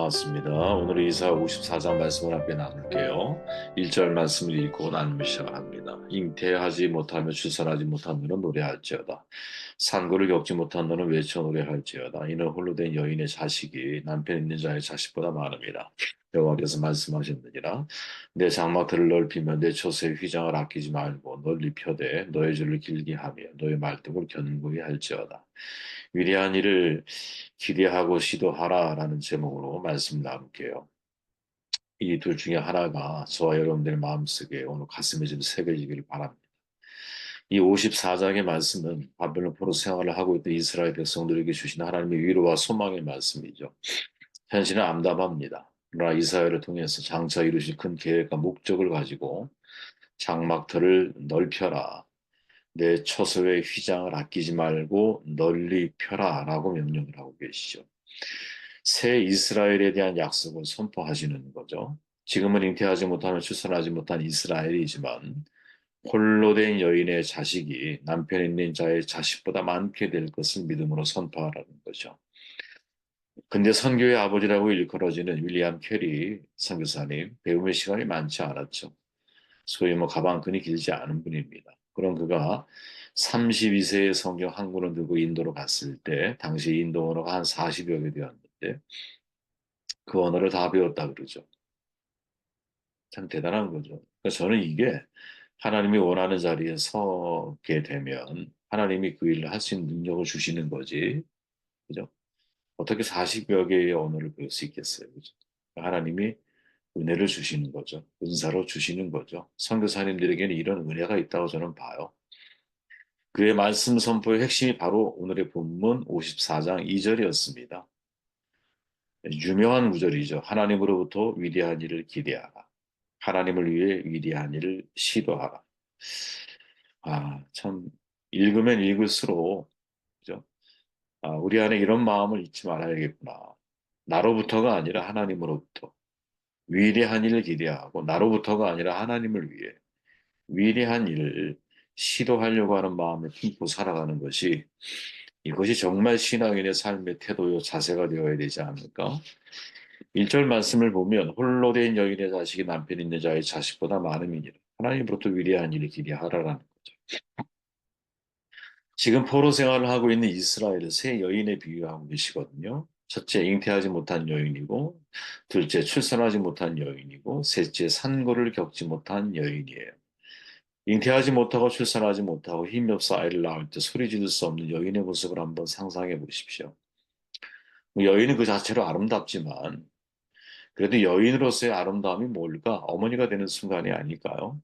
반갑습니다. 오늘 이사 54장 말씀을 함께 나눌게요. 1절 말씀을 읽고 나누며 시작합니다. 잉태하지 못하며 출산하지 못한 너는 노래할지어다. 산고를 겪지 못한 너는 외쳐 노래할지어다. 이는 홀로 된 여인의 자식이 남편 있는 자의 자식보다 많음이라. 여호와께서 말씀하셨느니라. 내 장막들을 넓히며 내 처소의 휘장을 아끼지 말고 널리 펴되 너의 줄을 길게 하며 너의 말뚝을 견고히 할지어다. 위대한 일을 기대하고 시도하라라는 제목으로 말씀 나눌게요. 이 둘 중에 하나가 저와 여러분들의 마음속에 오늘 가슴에 좀 새겨지기를 바랍니다. 이 54장의 말씀은 바벨론 포로 생활을 하고 있던 이스라엘 백성들에게 주신 하나님의 위로와 소망의 말씀이죠. 현실은 암담합니다. 그러나 이스라엘을 통해서 장차 이루실 큰 계획과 목적을 가지고 장막터를 넓혀라. 내 처소의 휘장을 아끼지 말고 널리 펴라라고 명령을 하고 계시죠. 새 이스라엘에 대한 약속을 선포하시는 거죠. 지금은 잉태하지 못하며 출산하지 못한 이스라엘이지만 홀로 된 여인의 자식이 남편 있는 자의 자식보다 많게 될 것을 믿음으로 선포하라는 거죠. 근데 선교의 아버지라고 일컬어지는 윌리엄 캐리 선교사님, 배움의 시간이 많지 않았죠. 소위 가방끈이 길지 않은 분입니다. 그런 그가 32세의 성경 한 권을 들고 인도로 갔을 때 당시 인도 언어가 한 40여 개 되었는데 그 언어를 다 배웠다 그러죠. 참 대단한 거죠. 그래서 저는 이게 하나님이 원하는 자리에 서게 되면 하나님이 그 일을 할 수 있는 능력을 주시는 거지. 그죠? 어떻게 40여 개의 언어를 배울 수 있겠어요. 그죠? 하나님이 은혜를 주시는 거죠. 은사로 주시는 거죠. 선교사님들에게는 이런 은혜가 있다고 저는 봐요. 그의 말씀 선포의 핵심이 바로 오늘의 본문 54장 2절이었습니다. 유명한 구절이죠. 하나님으로부터 위대한 일을 기대하라. 하나님을 위해 위대한 일을 시도하라. 참 읽으면 읽을수록 그죠? 우리 안에 이런 마음을 잊지 말아야겠구나. 나로부터가 아니라 하나님으로부터 위대한 일을 기대하고 나로부터가 아니라 하나님을 위해 위대한 일을 시도하려고 하는 마음을 품고 살아가는 것이 이것이 정말 신앙인의 삶의 태도요 자세가 되어야 되지 않을까? 1절 말씀을 보면 홀로 된 여인의 자식이 남편 있는 자의 자식보다 많음이니라. 하나님으로부터 위대한 일을 기대하라라는 거죠. 지금 포로 생활을 하고 있는 이스라엘을 세 여인에 비유하고 계시거든요. 첫째, 잉태하지 못한 여인이고, 둘째, 출산하지 못한 여인이고, 셋째, 산고를 겪지 못한 여인이에요. 잉태하지 못하고 출산하지 못하고 힘이 없어 아이를 낳을 때 소리 지를 수 없는 여인의 모습을 한번 상상해 보십시오. 여인은 그 자체로 아름답지만, 그래도 여인으로서의 아름다움이 뭘까? 어머니가 되는 순간이 아닐까요?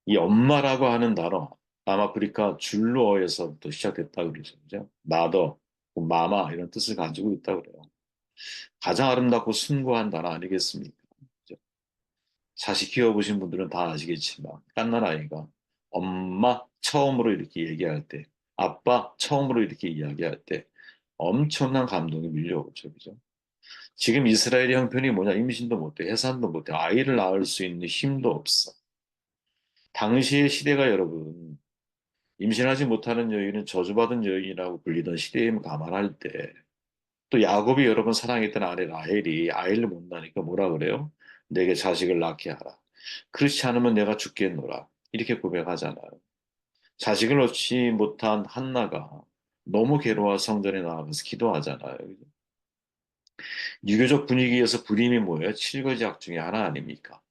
이 엄마라고 하는 단어, 아마 그러니까 줄로어에서부터 시작됐다 그러죠. 그죠? 마더, 마마 이런 뜻을 가지고 있다 그래요. 가장 아름답고 숭고한 단어 아니겠습니까? 그죠? 자식 키워보신 분들은 다 아시겠지만 갓난 아이가 엄마 처음으로 이렇게 얘기할 때, 아빠 처음으로 이렇게 이야기할 때 엄청난 감동이 밀려오죠. 그죠? 지금 이스라엘의 형편이 뭐냐? 임신도 못해, 해산도 못해, 아이를 낳을 수 있는 힘도 없어. 당시의 시대가 여러분, 임신하지 못하는 여인은 저주받은 여인이라고 불리던 시대임을 감안할 때, 또 야곱이 여러 번 사랑했던 아내 라헬이 아이를 못 낳으니까 뭐라 그래요? 내게 자식을 낳게 하라. 그렇지 않으면 내가 죽겠노라. 이렇게 고백하잖아요. 자식을 얻지 못한 한나가 너무 괴로워 성전에 나가서 기도하잖아요. 유교적 분위기에서 불임이 뭐예요? 칠거지약 중에 하나 아닙니까?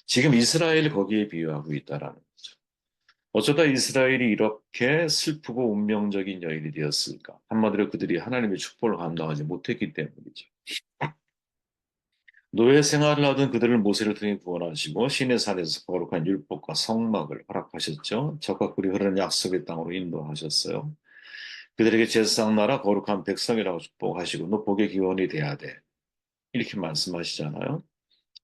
지금 이스라엘이 거기에 비유하고 있다라는 거죠. 어쩌다 이스라엘이 이렇게 슬프고 운명적인 여인이 되었을까? 한마디로 그들이 하나님의 축복을 감당하지 못했기 때문이죠. 노예 생활을 하던 그들을 모세를 통해 구원하시고 시내 산에서 거룩한 율법과 성막을 허락하셨죠. 적과 꿀이 흐르는 약속의 땅으로 인도하셨어요. 그들에게 제사장 나라 거룩한 백성이라고 축복하시고 너 복의 기원이 돼야 돼. 이렇게 말씀하시잖아요.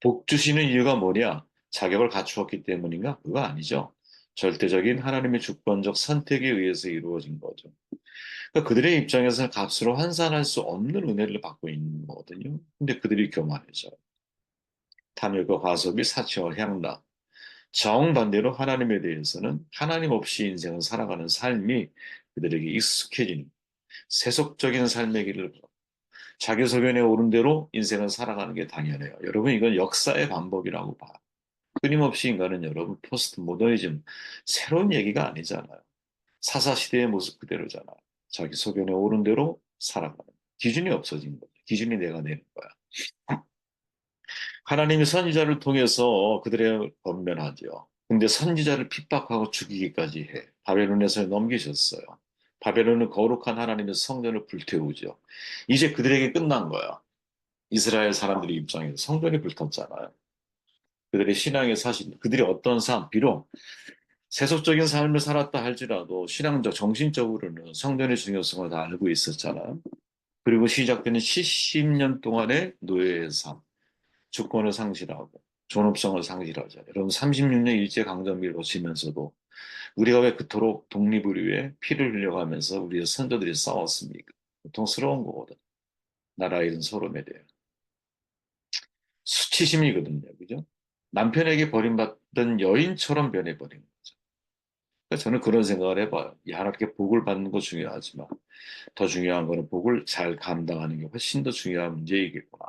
복 주시는 이유가 뭐냐? 자격을 갖추었기 때문인가? 그거 아니죠. 절대적인 하나님의 주권적 선택에 의해서 이루어진 거죠. 그러니까 그들의 입장에서는 값으로 환산할 수 없는 은혜를 받고 있는 거거든요. 근데 그들이 교만해져요. 탐욕과 과소비, 사치와 향락. 정반대로 하나님에 대해서는 하나님 없이 인생을 살아가는 삶이 그들에게 익숙해지는 세속적인 삶의 길을 걸어 자기 소견에 오른 대로 인생을 살아가는 게 당연해요. 여러분, 이건 역사의 반복이라고 봐요. 끊임없이 인간은 여러분, 포스트 모더니즘, 새로운 얘기가 아니잖아요. 사사시대의 모습 그대로잖아요. 자기 소견에 오른 대로 살아가는. 기준이 없어진 거죠. 기준이 내가 내는 거야. 하나님이 선지자를 통해서 그들의 권면하죠. 근데 선지자를 핍박하고 죽이기까지 해. 바벨론에서 넘기셨어요. 바벨론은 거룩한 하나님의 성전을 불태우죠. 이제 그들에게 끝난 거야. 이스라엘 사람들의 입장에서 성전이 불탔잖아요. 그들의 신앙의 사실, 그들이 어떤 삶, 비록 세속적인 삶을 살았다 할지라도 신앙적, 정신적으로는 성전의 중요성을 다 알고 있었잖아요. 그리고 시작되는 70년 동안의 노예의 삶, 주권을 상실하고 존엄성을 상실하죠. 여러분 36년 일제강점기를 거치면서도 우리가 왜 그토록 독립을 위해 피를 흘려가면서 우리의 선조들이 싸웠습니까? 고통스러운 거거든. 나라 잃은 서름에 대해. 수치심이거든요. 그죠? 남편에게 버림받던 여인처럼 변해버린 거죠. 그러니까 저는 그런 생각을 해봐요. 이 하나님께 복을 받는 거 중요하지만 더 중요한 거는 복을 잘 감당하는 게 훨씬 더 중요한 문제이겠구나.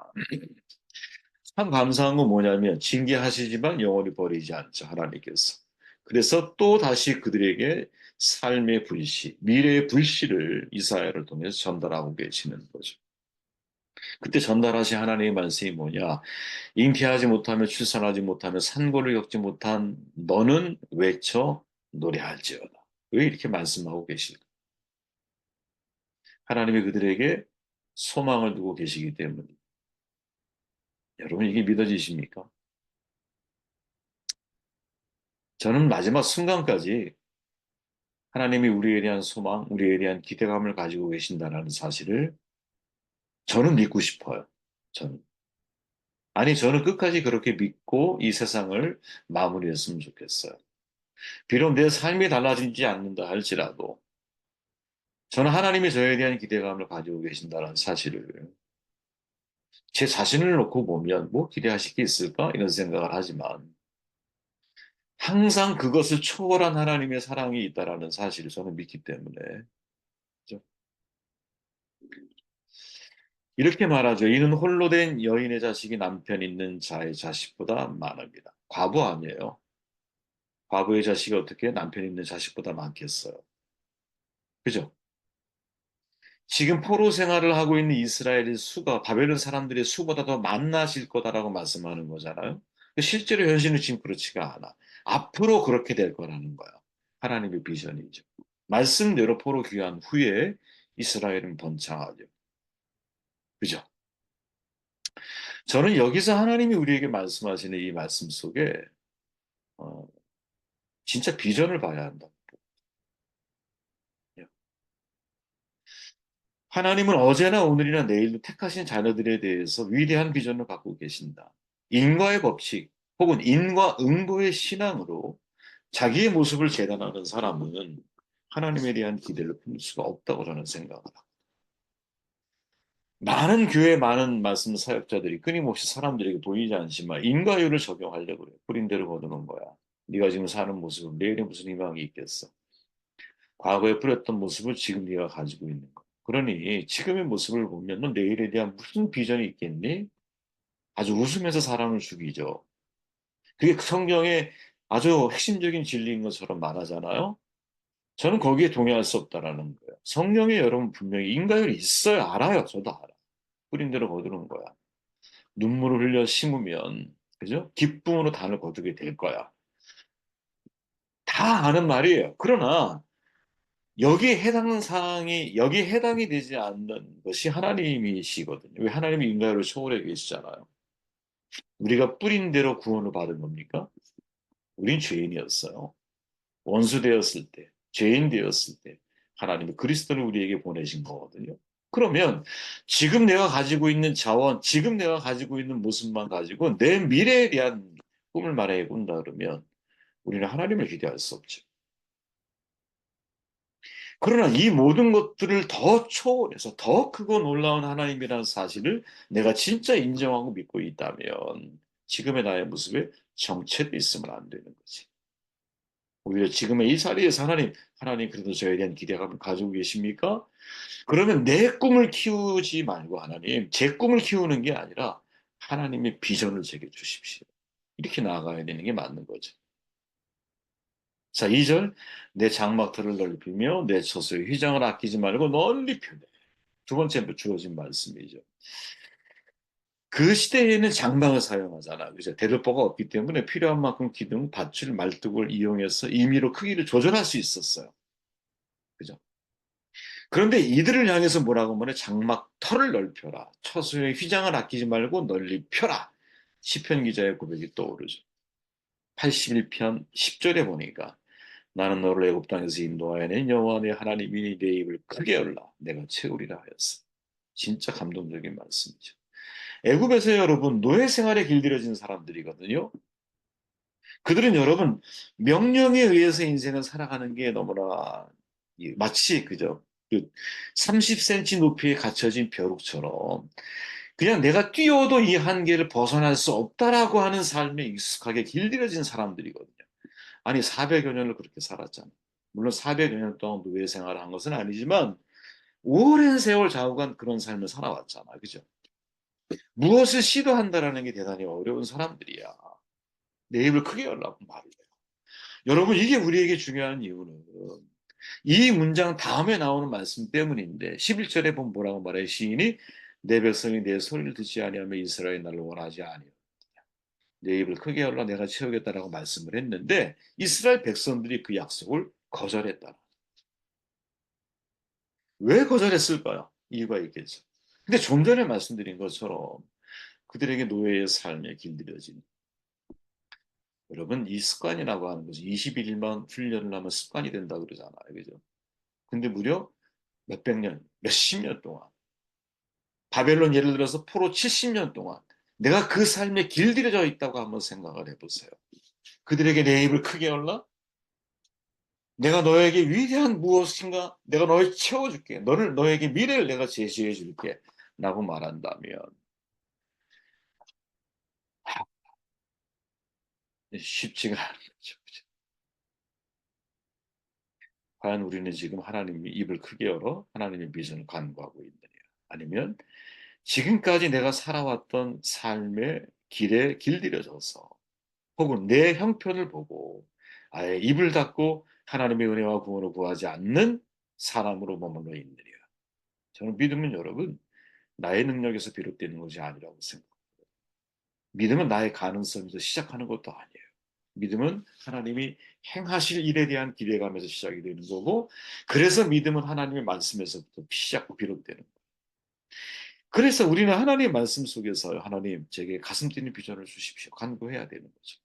참 감사한 건 뭐냐면 징계하시지만 영원히 버리지 않죠. 하나님께서. 그래서 또 다시 그들에게 삶의 불씨, 미래의 불씨를 이사야를 통해서 전달하고 계시는 거죠. 그때 전달하신 하나님의 말씀이 뭐냐? 잉태하지 못하며 출산하지 못하며 산고를 겪지 못한 너는 외쳐 노래할지어다. 왜 이렇게 말씀하고 계실까? 하나님이 그들에게 소망을 두고 계시기 때문에. 여러분 이게 믿어지십니까? 저는 마지막 순간까지 하나님이 우리에 대한 소망, 우리에 대한 기대감을 가지고 계신다는 사실을 저는 믿고 싶어요. 저는. 아니, 저는 끝까지 그렇게 믿고 이 세상을 마무리했으면 좋겠어요. 비록 내 삶이 달라지지 않는다 할지라도 저는 하나님이 저에 대한 기대감을 가지고 계신다는 사실을 제 자신을 놓고 보면 뭐 기대하실 게 있을까? 이런 생각을 하지만 항상 그것을 초월한 하나님의 사랑이 있다라는 사실을 저는 믿기 때문에 그죠? 이렇게 말하죠. 이는 홀로 된 여인의 자식이 남편 있는 자의 자식보다 많습니다. 과부 아니에요. 과부의 자식이 어떻게 남편 있는 자식보다 많겠어요. 그죠? 지금 포로 생활을 하고 있는 이스라엘의 수가 바벨론 사람들의 수보다 더 많아질 거다라고 말씀하는 거잖아요. 실제로 현실은 지금 그렇지가 않아. 앞으로 그렇게 될 거라는 거야. 하나님의 비전이죠. 말씀대로 포로 귀환 후에 이스라엘은 번창하죠. 그죠? 저는 여기서 하나님이 우리에게 말씀하시는 이 말씀 속에 어, 진짜 비전을 봐야 한다. 하나님은 어제나 오늘이나 내일도 택하신 자녀들에 대해서 위대한 비전을 갖고 계신다. 인과의 법칙 혹은 인과응보의 신앙으로 자기의 모습을 재단하는 사람은 하나님에 대한 기대를 품을 수가 없다고 저는 생각합니다. 많은 교회 많은 말씀 사역자들이 끊임없이 사람들에게 보이지 않지만 인과율을 적용하려고 그래. 뿌린 대로 거두는 거야. 네가 지금 사는 모습은 내일에 무슨 희망이 있겠어. 과거에 뿌렸던 모습을 지금 네가 가지고 있는 거. 그러니 지금의 모습을 보면 넌 내일에 대한 무슨 비전이 있겠니? 아주 웃으면서 사람을 죽이죠. 그게 성경의 아주 핵심적인 진리인 것처럼 말하잖아요. 저는 거기에 동의할 수 없다라는 거예요. 성경에 여러분 분명히 인과율이 있어요. 알아요. 저도 알아. 뿌린 대로 거두는 거야. 눈물을 흘려 심으면 그죠? 기쁨으로 단을 거두게 될 거야. 다 아는 말이에요. 그러나 여기에 해당이 되지 않는 것이 하나님이시거든요. 왜 하나님이 인간을 초월해 계시잖아요. 우리가 뿌린 대로 구원을 받은 겁니까? 우린 죄인이었어요. 원수 되었을 때, 죄인 되었을 때, 하나님이 그리스도를 우리에게 보내신 거거든요. 그러면 지금 내가 가지고 있는 자원, 지금 내가 가지고 있는 모습만 가지고 내 미래에 대한 꿈을 말해 본다 그러면 우리는 하나님을 기대할 수 없죠. 그러나 이 모든 것들을 더 초월해서 더 크고 놀라운 하나님이라는 사실을 내가 진짜 인정하고 믿고 있다면 지금의 나의 모습에 정체돼 있으면 안 되는 거지. 오히려 지금의 이 자리에서 하나님 그래도 저에 대한 기대감을 가지고 계십니까? 그러면 내 꿈을 키우지 말고 하나님, 제 꿈을 키우는 게 아니라 하나님의 비전을 제게 주십시오. 이렇게 나아가야 되는 게 맞는 거죠. 자, 2절, 내 장막터를 넓히며 내 처소의 휘장을 아끼지 말고 널리 펴내. 두 번째 주어진 말씀이죠. 그 시대에는 장막을 사용하잖아. 그죠? 대들보가 없기 때문에 필요한 만큼 기둥, 밧줄, 말뚝을 이용해서 임의로 크기를 조절할 수 있었어요. 그죠? 그런데 이들을 향해서 뭐라고 말해? 장막터를 넓혀라. 처소의 휘장을 아끼지 말고 널리 펴라. 시편 기자의 고백이 떠오르죠. 81편 10절에 보니까 나는 너를 애굽 땅에서 인도하여 낸 여호와 내 하나님이니 내 입을 크게 열라 내가 채우리라 하였어. 진짜 감동적인 말씀이죠. 애굽에서 여러분 노예 생활에 길들여진 사람들이거든요. 그들은 여러분 명령에 의해서 인생을 살아가는 게 너무나 마치 그죠? 그 30cm 높이에 갇혀진 벼룩처럼 그냥 내가 뛰어도 이 한계를 벗어날 수 없다라고 하는 삶에 익숙하게 길들여진 사람들이거든요. 아니 400여 년을 그렇게 살았잖아요. 물론 400여 년 동안 노예 생활을 한 것은 아니지만 오랜 세월 좌우간 그런 삶을 살아왔잖아. 그죠? 무엇을 시도한다라는 게 대단히 어려운 사람들이야. 내 입을 크게 열라고 말을 해요. 여러분 이게 우리에게 중요한 이유는 이 문장 다음에 나오는 말씀 때문인데 11절에 보면 뭐라고 말해 시인이 내 백성이 내 소리를 듣지 아니하며 이스라엘 나를 원하지 아니하며 내 입을 크게 열라 내가 채우겠다라고 말씀을 했는데 이스라엘 백성들이 그 약속을 거절했다. 왜 거절했을까요? 이유가 있겠죠. 근데 좀 전에 말씀드린 것처럼 그들에게 노예의 삶에 길들여진 여러분 이 습관이라고 하는 거죠. 21일만 훈련을 하면 습관이 된다 그러잖아요. 그죠? 근데 무려 몇백 년, 몇십 년 동안 바벨론 예를 들어서 포로 70년 동안 내가 그 삶에 길들여져 있다고 한번 생각을 해보세요. 그들에게 내 입을 크게 열라? 내가 너에게 위대한 무엇인가? 내가 너를 채워줄게. 너에게 미래를 내가 제시해 줄게. 라고 말한다면 쉽지가 않은 거죠. 과연 우리는 지금 하나님이 입을 크게 열어 하나님의 비전을 간구하고 있느냐? 아니면 지금까지 내가 살아왔던 삶의 길에 길들여져서 혹은 내 형편을 보고 아예 입을 닫고 하나님의 은혜와 구원을 구하지 않는 사람으로 머물러 있느냐? 저는 믿음은 여러분 나의 능력에서 비롯되는 것이 아니라고 생각합니다. 믿음은 나의 가능성에서 시작하는 것도 아니에요. 믿음은 하나님이 행하실 일에 대한 기대감에서 시작이 되는 거고, 그래서 믿음은 하나님의 말씀에서부터 시작고 비롯되는 거예요. 그래서 우리는 하나님의 말씀 속에서 하나님 제게 가슴 뛰는 비전을 주십시오. 간구해야 되는 거죠.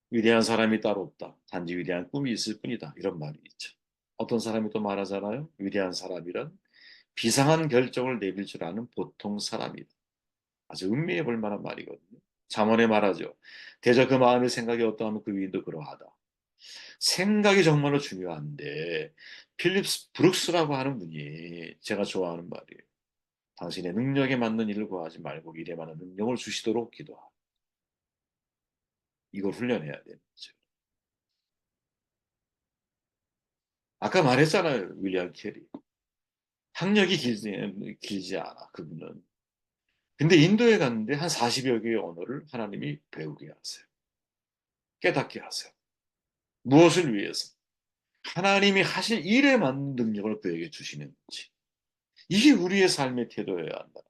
위대한 사람이 따로 없다. 단지 위대한 꿈이 있을 뿐이다. 이런 말이 있죠. 어떤 사람이 또 말하잖아요. 위대한 사람이란 비상한 결정을 내릴 줄 아는 보통 사람이다. 아주 음미해 볼 만한 말이거든요. 잠언에 말하죠. 대저 그 마음의 생각이 어떠하면 그 위인도 그러하다. 생각이 정말로 중요한데 필립스 브룩스라고 하는 분이 제가 좋아하는 말이에요. 당신의 능력에 맞는 일을 구하지 말고 일에 맞는 능력을 주시도록 기도하라. 이걸 훈련해야 되는 거죠. 아까 말했잖아요. 윌리엄 캐리. 학력이 길지 않아. 그분은. 근데 인도에 갔는데 한 40여 개의 언어를 하나님이 배우게 하세요. 깨닫게 하세요. 무엇을 위해서? 하나님이 하실 일에 맞는 능력을 그에게 주시는 거지. 이게 우리의 삶의 태도여야 한다.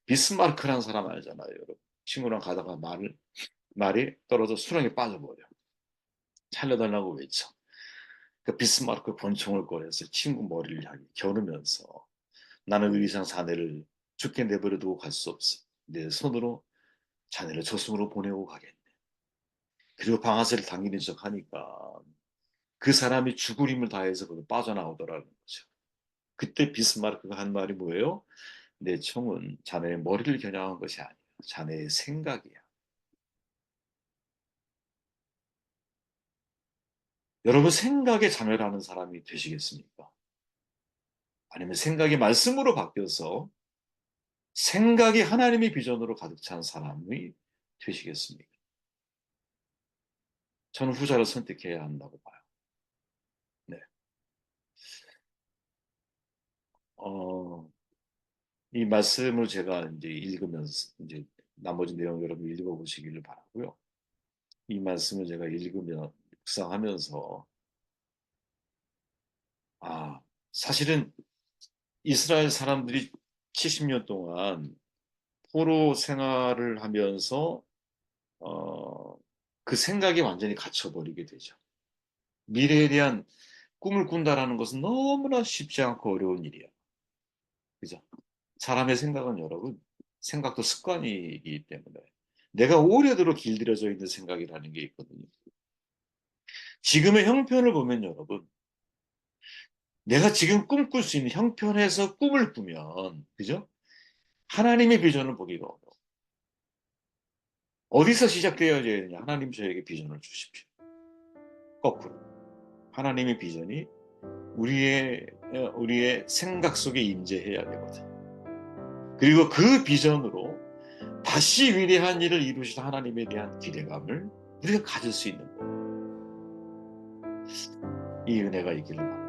비스마르크라는 사람 알잖아요, 여러분. 친구랑 가다가 말이 떨어져 수렁에 빠져버려. 살려달라고 외쳐. 그 비스마르크 권총을 꺼내서 친구 머리를 향해 겨누면서 나는 그 이상 자네를 죽게 내버려 두고 갈 수 없어. 내 손으로 자네를 저승으로 보내고 가겠네. 그리고 방아쇠를 당기는 척 하니까 그 사람이 죽을 힘을 다해서 거기 빠져나오더라는 거죠. 그때 비스마르크가 한 말이 뭐예요? 내 총은 자네의 머리를 겨냥한 것이 아니야. 자네의 생각이야. 여러분 생각에 자멸하는 사람이 되시겠습니까? 아니면 생각이 말씀으로 바뀌어서 생각이 하나님의 비전으로 가득 찬 사람이 되시겠습니까? 저는 후자를 선택해야 한다고 봐요. 네. 어, 이 말씀을 제가 이제 읽으면서 이제 나머지 내용 여러분 읽어보시기를 바라고요. 이 말씀을 제가 읽으며 묵상하면서 아, 사실은 이스라엘 사람들이 70년 동안 포로 생활을 하면서 어, 그 생각이 완전히 갇혀버리게 되죠. 미래에 대한 꿈을 꾼다라는 것은 너무나 쉽지 않고 어려운 일이야. 그죠? 사람의 생각은 여러분, 생각도 습관이기 때문에 내가 오래도록 길들여져 있는 생각이라는 게 있거든요. 지금의 형편을 보면 여러분, 내가 지금 꿈꿀 수 있는 형편에서 꿈을 꾸면, 그죠? 하나님의 비전을 보기가 어려워. 어디서 시작되어야 되느냐? 하나님 저에게 비전을 주십시오. 거꾸로. 하나님의 비전이 우리의 생각 속에 임재해야 되거든. 그리고 그 비전으로 다시 위대한 일을 이루실 하나님에 대한 기대감을 우리가 가질 수 있는 거예요. 이 은혜가 있기를 바랍니다.